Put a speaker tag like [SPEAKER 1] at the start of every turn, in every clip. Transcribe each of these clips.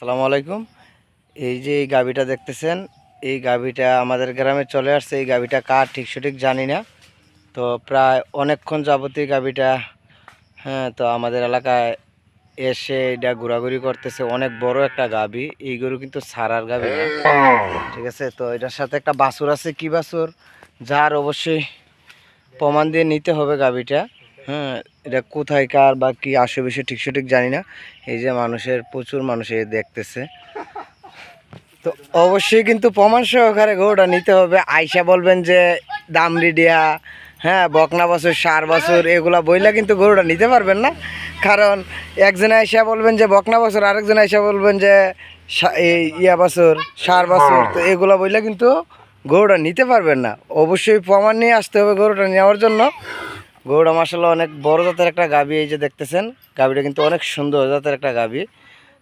[SPEAKER 1] আসসালামু আলাইকুম। এই যে এই গাভীটা দেখতেছেন, এই গাভীটা আমাদের গ্রামে চলে আসছে। এই গাভীটা কার ঠিক সঠিক জানি না। তো প্রায় অনেকক্ষণ যাবতীয় গাভীটা তো আমাদের এলাকায় এসে এটা ঘোরাঘুরি করতেছে। অনেক বড় একটা গাভী। এই গরু কিন্তু সারার গাভী না, ঠিক আছে। তো এটার সাথে একটা বাছুর আছে, কি বাছুর যার অবশ্যই প্রমাণ দিয়ে নিতে হবে গাভীটা। এটা কোথায়কার বা কি আশেপাশে ঠিক সঠিক জানি না। এই যে প্রচুর মানুষ দেখতেছে। তো অবশ্যই কিন্তু প্রমাণ সহকারে গরুটা নিতে হবে। আইসা বলবেন যে দামরিডিয়া, বকনা বছর, সার বছর এগুলা বইলা কিন্তু গরুটা নিতে পারবেন না। কারণ একজনে আইসা বলবেন যে বকনা বছর, আরেকজন আইসা বলবেন যে ইয়া বছর, সার বছর। তো এগুলা বইলা কিন্তু গরুটা নিতে পারবেন না। অবশ্যই প্রমাণ নিয়ে আসতে হবে গরুটা নেওয়ার জন্য। গরুটা মাসাল্লাহ অনেক বড় জাতের একটা গাভী। এই যে দেখতেছেন, গাভীটা কিন্তু অনেক সুন্দর জাতের একটা গাভী।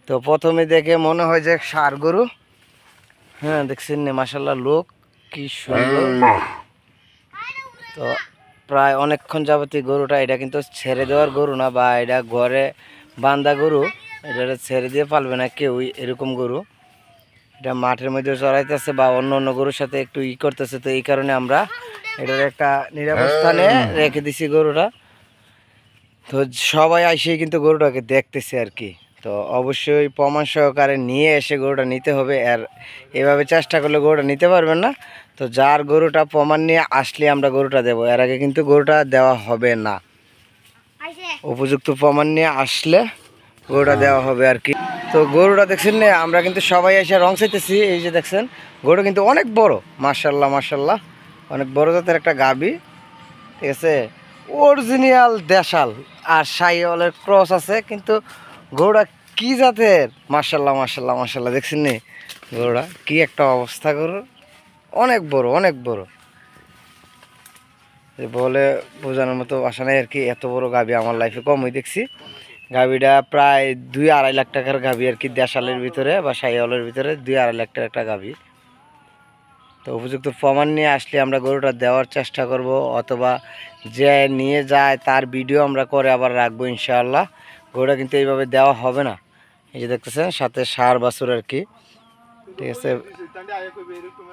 [SPEAKER 1] তো প্রথমে দেখে মনে হয় যে সার গরু। দেখছেন না, মাশাআল্লাহ লোক কি সুন্দর। তো প্রায় অনেকক্ষণ যাবতীয় গরুটা, এটা কিন্তু ছেড়ে দেওয়ার গরু না, বা এটা ঘরে বান্ধা গরু। এটা ছেড়ে দিয়ে পালবে না কেউ, এরকম গরু। এটা মাঠের মধ্যে চড়াইতেছে বা অন্য অন্য গরুর সাথে একটু করতেছে। তো এই কারণে আমরা এটার একটা নিরাপদ স্থানে রেখে দিছি গরুটা। তো সবাই আইসে কিন্তু গরুটাকে দেখতেছে আর কি। তো অবশ্যই প্রমাণ সহকারে নিয়ে এসে গরুটা নিতে হবে। আর এভাবে চেষ্টা করলে গরুটা নিতে পারবেন না। তো যার গরুটা প্রমাণ নিয়ে আসলে আমরা গরুটা দেবো, এর আগে কিন্তু গরুটা দেওয়া হবে না। উপযুক্ত প্রমাণ নিয়ে আসলে গরুটা দেওয়া হবে আর কি। তো গরুটা দেখছেন না, আমরা কিন্তু সবাই এসে রং চাইতেছি। এই যে দেখছেন, গরুটা কিন্তু অনেক বড়, মাশাল্লাহ মাশাল্লাহ, অনেক বড় জাতের একটা গাভী, ঠিক আছে। অরিজিনাল দেশাল আর শাহিওয়ালের ক্রস আছে, কিন্তু গরুটা কি জাতের, মাশাল্লাহ মাশাল্লাহ মাশাল্লাহ। দেখছেন নি গরুটা কি একটা অবস্থা, গরুর অনেক বড়, অনেক বড়। বলে বোঝানোর মতো আশা নেই আর কি। এত বড় গাভী আমার লাইফে কমই দেখছি। গাভীটা প্রায় 2-2.5 লাখ টাকার গাভী আর কি, দেশালের ভিতরে বা শাহিওয়ালের ভিতরে 2-2.5 লাখ টাকার একটা গাভী। তো উপযুক্ত প্রমাণ নিয়ে আসলে আমরা গরুটা দেওয়ার চেষ্টা করব, অথবা যে নিয়ে যায় তার ভিডিও আমরা করে আবার রাখবো ইনশাআল্লাহ। গরুটা কিন্তু এইভাবে দেওয়া হবে না। এই যে দেখতেছেন, সাথে সার বাছুর আর কি, ঠিক আছে।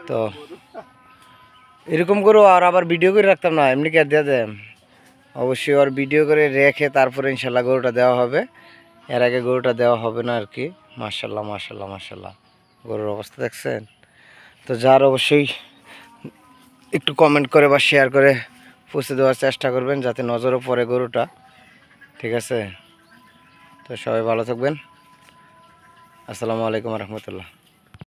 [SPEAKER 1] তো এরকম গরু আর আবার ভিডিও করে রাখতাম না, এমনি কি আর দিয়ে দেন? অবশ্যই ওর ভিডিও করে রেখে তারপরে ইনশাল্লাহ গরুটা দেওয়া হবে। এর আগে গরুটা দেওয়া হবে না আর কি। মাশাল্লাহ মাশাল্লাহ মাশাল্লাহ, গরুর অবস্থা দেখছেন। তো যার অবশ্যই একটু কমেন্ট করে বা শেয়ার করে পৌঁছে দেওয়ার চেষ্টা করবেন, যাতে নজরও পড়ে গরুটা, ঠিক আছে। তো সবাই ভালো থাকবেন। আসসালামু আলাইকুম রহমতুল্লাহ।